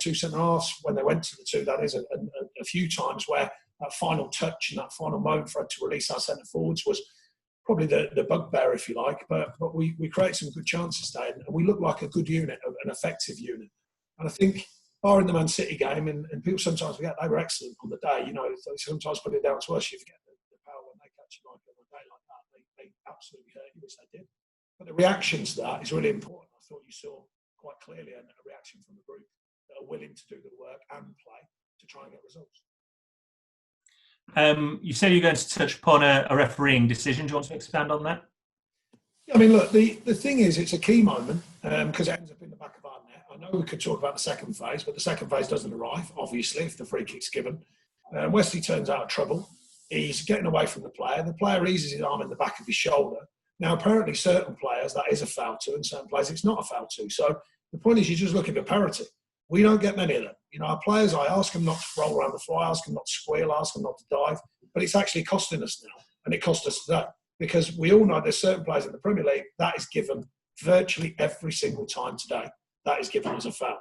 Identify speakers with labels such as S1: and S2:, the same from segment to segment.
S1: two centre-halves, when they went to the two, that is, a few times where that final touch and that final moment for us to release our centre-forwards was probably the bugbear, if you like. But we created some good chances today, and we looked like a good unit, an effective unit. And I think, barring the Man City game, and people sometimes forget they were excellent on the day. You know, they sometimes put it down to us. You forget the power when they catch you like on a day like that. They absolutely hurt you, which they did. But the reaction to that is really important. I thought you saw quite clearly a reaction from the group that are willing to do the work and play to try and get results.
S2: You said you're going to touch upon a refereeing decision. Do you want to expand on that?
S1: I mean, look, the thing is, it's a key moment because it ends up in the back of our net. I know we could talk about the second phase, but the second phase doesn't arrive, obviously, if the free kick's given. Wesley turns out of trouble. He's getting away from the player. The player eases his arm in the back of his shoulder. Now, apparently, certain players, that is a foul to, and certain players, it's not a foul to. So the point is, you're just looking for parity. We don't get many of them. You know, our players, I ask them not to roll around the floor, I ask them not to squeal, I ask them not to dive. But it's actually costing us now, and it cost us today. Because we all know there's certain players in the Premier League that is given virtually every single time today. That is given as a foul.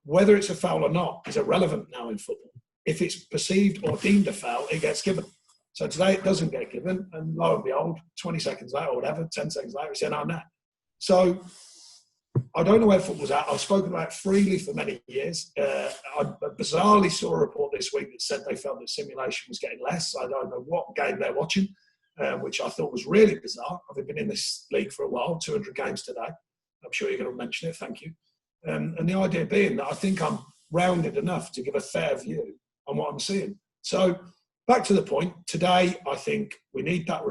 S1: Whether it's a foul or not is irrelevant now in football. If it's perceived or deemed a foul, it gets given. So today it doesn't get given, and lo and behold, 20 seconds later or whatever, 10 seconds later, it's in our net. So I don't know where football's at. I've spoken about it freely for many years. I bizarrely saw a report this week that said they felt that simulation was getting less. I don't know what game they're watching. Which I thought was really bizarre. I've been in this league for a while, 200 games today. I'm sure you're going to mention it, thank you. And the idea being that I think I'm rounded enough to give a fair view on what I'm seeing. So back to the point, today I think we need that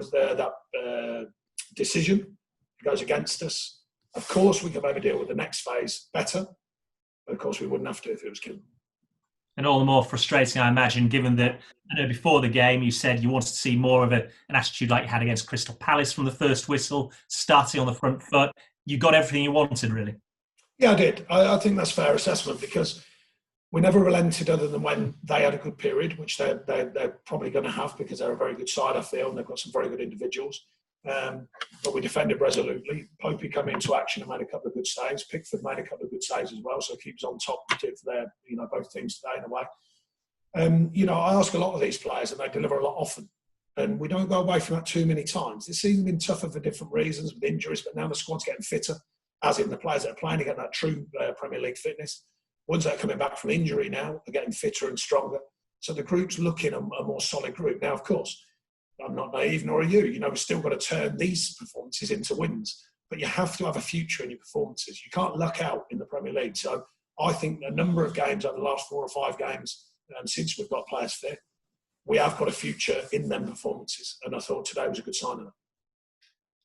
S1: decision. It goes against us. Of course, we can maybe deal with the next phase better, but of course we wouldn't have to if it was given.
S2: And all the more frustrating, I imagine, given that I know before the game you said you wanted to see more of an attitude like you had against Crystal Palace from the first whistle, starting on the front foot. You got everything you wanted, really.
S1: Yeah, I did. I think that's fair assessment because we never relented other than when they had a good period, which they're probably going to have because they're a very good side, I feel, and they've got some very good individuals. But we defended resolutely. Popey came into action and made a couple of good saves. Pickford made a couple of good saves as well, so he keeps on top of their, both teams today in a way. I ask a lot of these players and they deliver a lot often. And we don't go away from that too many times. This season's been tougher for different reasons with injuries, but now the squad's getting fitter, as in the players that are playing to get that true Premier League fitness. Ones that are coming back from injury now are getting fitter and stronger. So the group's looking a more solid group. Now, of course, I'm not naive, nor are you. We've still got to turn these performances into wins. But you have to have a future in your performances. You can't luck out in the Premier League. So I think a number of games over the last 4 or 5 games, since we've got players fit, we have got a future in them performances. And I thought today was a good sign of that.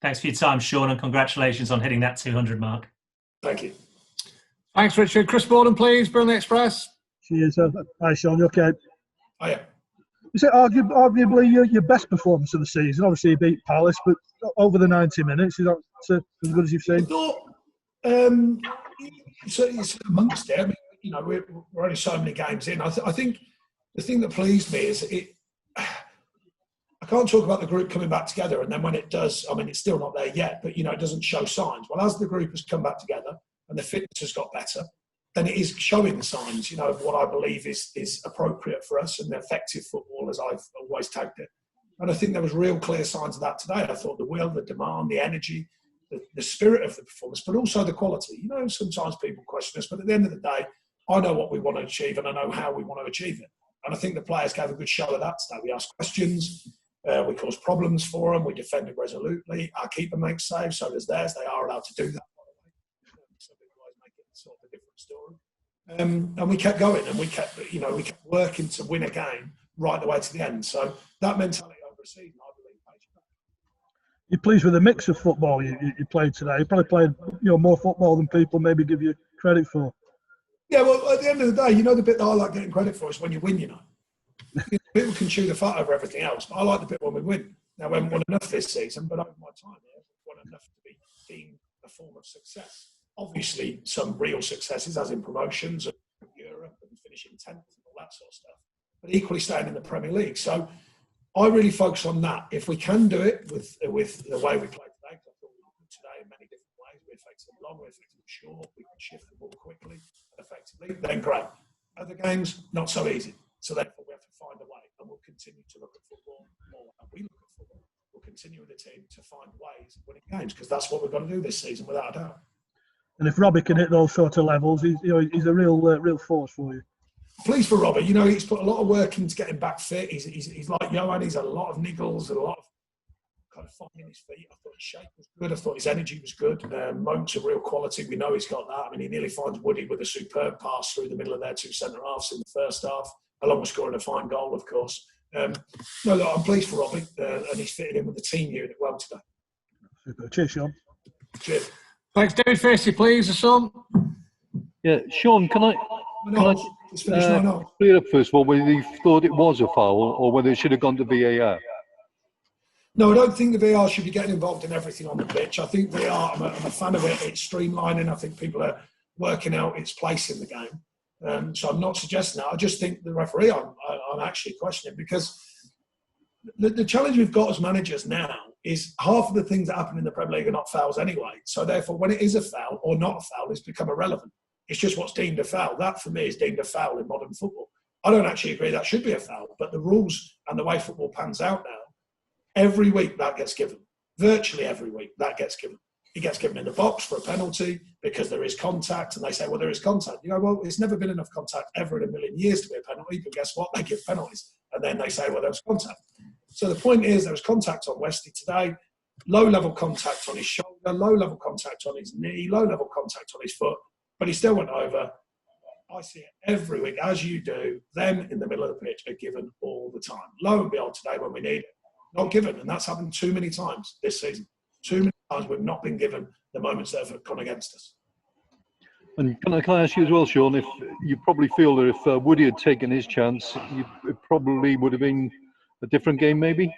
S2: Thanks for your time, Sean, and congratulations on hitting that 200 mark.
S1: Thank you.
S3: Thanks, Richard. Chris Borden, please. Burnley Express.
S4: Cheers. Hi, Sean. You okay?
S1: Oh, yeah.
S4: Is it arguably your best performance of the season? Obviously, you beat Palace, but over the 90 minutes, is that as good as you've seen?
S1: I thought it's amongst it. I mean, we're only so many games in. I think the thing that pleased me is I can't talk about the group coming back together, and then when it does, I mean, it's still not there yet, but it doesn't show signs. Well, as the group has come back together and the fitness has got better, then it is showing signs, of what I believe is appropriate for us and the effective football, as I've always tagged it. And I think there was real clear signs of that today. I thought the will, the demand, the energy, the spirit of the performance, but also the quality. Sometimes people question us, but at the end of the day, I know what we want to achieve and I know how we want to achieve it. And I think the players gave a good show of that today. We asked questions, we caused problems for them, we defended resolutely. Our keeper makes saves, so does theirs. They are allowed to do that, by the way. Some people always make it sort of a different story. And we kept going, and we kept working to win a game right the way to the end. So that mentality over a season, I believe, pays you back.
S4: You're pleased with the mix of football you played today? You probably played more football than people maybe give you credit for.
S1: Yeah, well, at the end of the day, the bit that I like getting credit for is when you win, People can chew the fat over everything else, but I like the bit when we win. Now, we haven't won enough this season, but over my time here, we've won enough to be deemed a form of success. Obviously, some real successes, as in promotions and Europe and finishing 10th and all that sort of stuff, but equally staying in the Premier League. So I really focus on that. If we can do it with the way we played today, because I thought we did today in many different ways, we effectively long, we effectively short, we can shift the ball quickly and effectively, then great. Other games, not so easy. So therefore, we have to find a way, and we'll continue to look at football more. And we look at football. We'll continue with the team to find ways of winning games, because that's what we've got to do this season, without a doubt.
S4: And if Robbie can hit those sort of levels, he's a real force for you.
S1: Pleased for Robbie. You know, he's put a lot of work into getting back fit. He's like Johan. He's had a lot of niggles and a lot of kind of finding his feet. I thought his shape was good. I thought his energy was good. Moments of real quality. We know he's got that. I mean, he nearly finds Woody with a superb pass through the middle of their two centre halves in the first half, along with scoring a fine goal, of course. No, look, I'm pleased for Robbie, and he's fitted in with the team unit well today.
S4: Super. Cheers, Sean.
S1: Cheers.
S3: Thanks, David Facey, please, the son.
S5: Yeah, Sean, can I
S1: Just finish 9-0.
S5: clear up first of all whether you thought it was a foul or whether it should have gone to VAR?
S1: No, I don't think the VAR should be getting involved in everything on the pitch. I think VAR, I'm a fan of it. It's streamlining. I think people are working out its place in the game. So I'm not suggesting that. I just think the referee, I'm actually questioning, because the challenge we've got as managers now is half of the things that happen in the Premier League are not fouls anyway. So therefore, when it is a foul or not a foul, it's become irrelevant. It's just what's deemed a foul. That, for me, is deemed a foul in modern football. I don't actually agree that should be a foul, but the rules and the way football pans out now, every week that gets given. Virtually every week that gets given. It gets given in the box for a penalty because there is contact, and they say, well, there is contact. You go, well, it's never been enough contact ever in a million years to be a penalty, but guess what? They give penalties. And then they say, well, there was contact. So the point is, there was contact on Westy today, low-level contact on his shoulder, low-level contact on his knee, low-level contact on his foot, but he still went over. I see it every week, as you do. Them in the middle of the pitch are given all the time. Lo and behold, today when we need it, not given. And that's happened too many times this season. Too many times we've not been given the moments that have gone against us.
S5: And can I ask you as well, Sean, if you probably feel that if Woody had taken his chance, it probably would have been a different game maybe?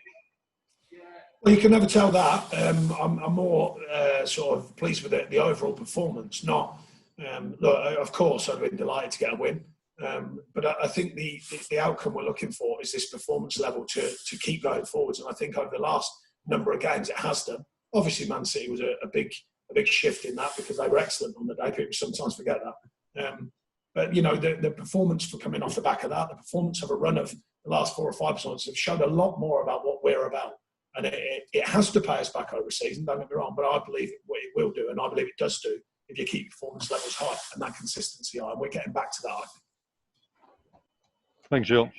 S1: Well, you can never tell that. I'm more sort of pleased with the overall performance. Not, look, of course, I'd been delighted to get a win. But I think the outcome we're looking for is this performance level to keep going forwards. And I think over the last number of games it has done. Obviously, Man City was a big shift in that because they were excellent on the day. People sometimes forget that. But, you know, the performance for coming off the back of that, the performance of a run of the last 4 or 5 months have showed a lot more about what we're about. And it has to pay us back over a season, don't get me wrong, but I believe it will do, and I believe it does do if you keep performance levels high and that consistency high. And we're getting back to that, I think.
S5: Thanks, Sean.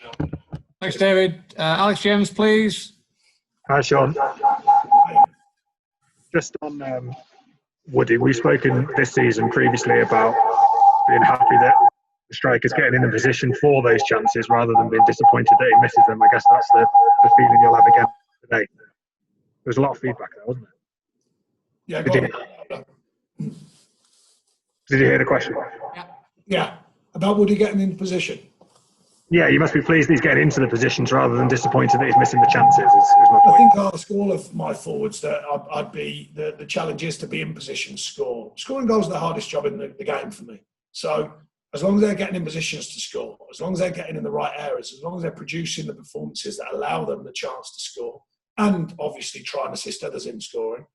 S3: Thanks, David. Alex James, please.
S6: Hi, Sean. Just on Woody, we've spoken this season previously about being happy that the striker's getting in a position for those chances rather than being disappointed that he misses them. I guess that's the feeling you'll have again today. There was a lot of feedback there, wasn't there?
S1: Yeah,
S6: Did you hear the question?
S1: Yeah. About Woody getting in position.
S6: Yeah, you must be pleased that he's getting into the positions rather than disappointed that he's missing the chances, is my point.
S1: I think I'll ask all of my forwards that I'd be, the challenge is to be in position, score. Scoring goals is the hardest job in the game for me. So as long as they're getting in positions to score, as long as they're getting in the right areas, as long as they're producing the performances that allow them the chance to score, and obviously try and assist others in scoring,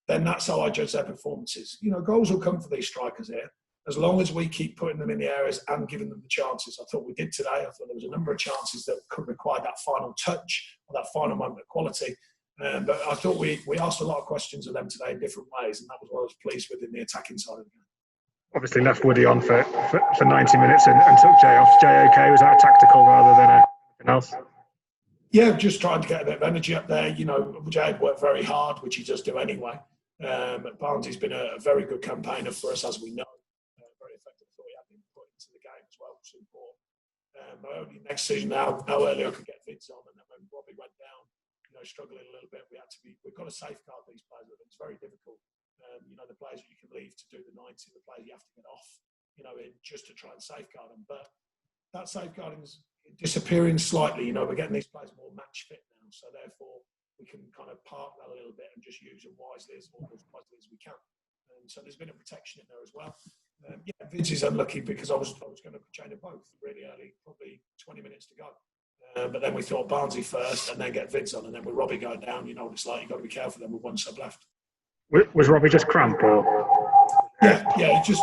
S1: then that's how I judge their performances. You know, goals will come for these strikers here, as long as we keep putting them in the areas and giving them the chances. I thought we did today. I thought there was a number of chances that could require that final touch or that final moment of quality. But I thought we asked a lot of questions of them today in different ways, and that was what I was pleased with in the attacking side of the game.
S6: Obviously left Woody on for 90 minutes and took Jay off. Jay okay? Was that a tactical rather than anything else?
S1: Yeah, just trying to get a bit of energy up there. You know, Jay had worked very hard, which he does do anyway. Barnsley's been a very good campaigner for us, as we know. Very effective. I thought he had been put into the game as well, which is important. My only next season now, how early I could get vids on, and then when Robbie went down, you know, struggling a little bit, we've got to safeguard these players. It's very difficult. You know, the players you can leave to do the 90, the players you have to get off, you know, just to try and safeguard them. But that safeguarding is disappearing slightly. You know, we're getting these players more match fit now, so therefore we can kind of park that a little bit and just use them wisely as we can. And so there's been a protection in there as well. Yeah, Vince is unlucky because I was going to change them both really early, probably 20 minutes to go. But then we thought Barnsley first and then get Vince on, and then with Robbie going down, you know what it's like. You've got to be careful then with one sub left.
S6: Was Robbie just cramp or?
S1: Yeah, he just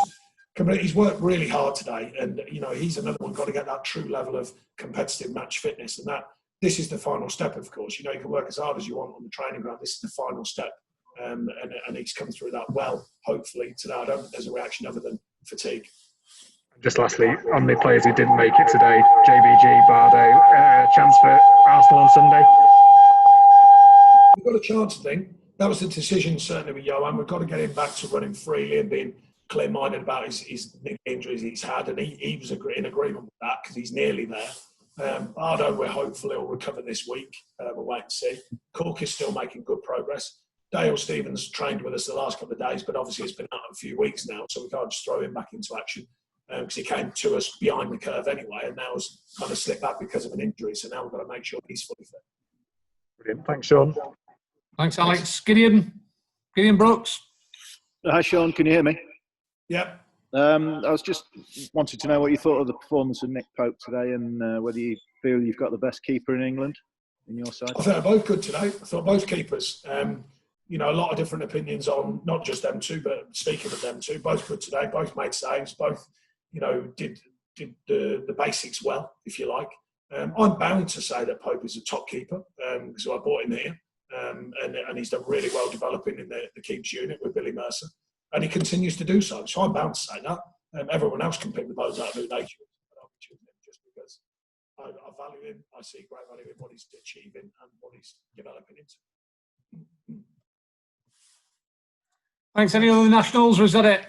S1: He's worked really hard today, and he's another one got to get that true level of competitive match fitness, and this is the final step. Of course, you can work as hard as you want on the training ground. This is the final step, and he's come through that well. Hopefully today, I don't think there's a reaction other than fatigue.
S6: Just lastly, on the players who didn't make it today, JBG, Bardo, chance for Arsenal on Sunday.
S1: We've got a chance, I think. That was the decision, certainly, with Johan. We've got to get him back to running freely and being clear-minded about his injuries he's had, and he was in agreement with that because he's nearly there. Bardo, we're hopeful he'll recover this week. We'll wait and see. Cork is still making good progress. Dale Stevens trained with us the last couple of days, but obviously it's been out a few weeks now, so we can't just throw him back into action because he came to us behind the curve anyway, and now has kind of slipped back because of an injury. So now we've got to make sure he's fully fit.
S6: Brilliant. Thanks, Sean.
S3: Thanks, Alex. Gideon Brooks.
S7: Hi, Sean. Can you hear me?
S1: Yeah.
S7: I was just wanted to know what you thought of the performance of Nick Pope today, and whether you feel you've got the best keeper in England in your side.
S1: I think they're both good today. I thought both keepers. A lot of different opinions on not just them two, but speaking of them two, both good today. Both made saves. Both, did the basics well, if you like. I'm bound to say that Pope is a top keeper because I bought him here, and he's done really well developing in the keeps unit with Billy Mercer. And he continues to do so. So I'm bound to say that. Everyone else can pick the bones out of who they choose. But I'll choose him just because I value him. I see great value in what he's achieving and what he's developing into.
S3: Thanks. Any other nationals, or is that it?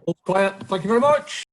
S3: All quiet. Thank you very much.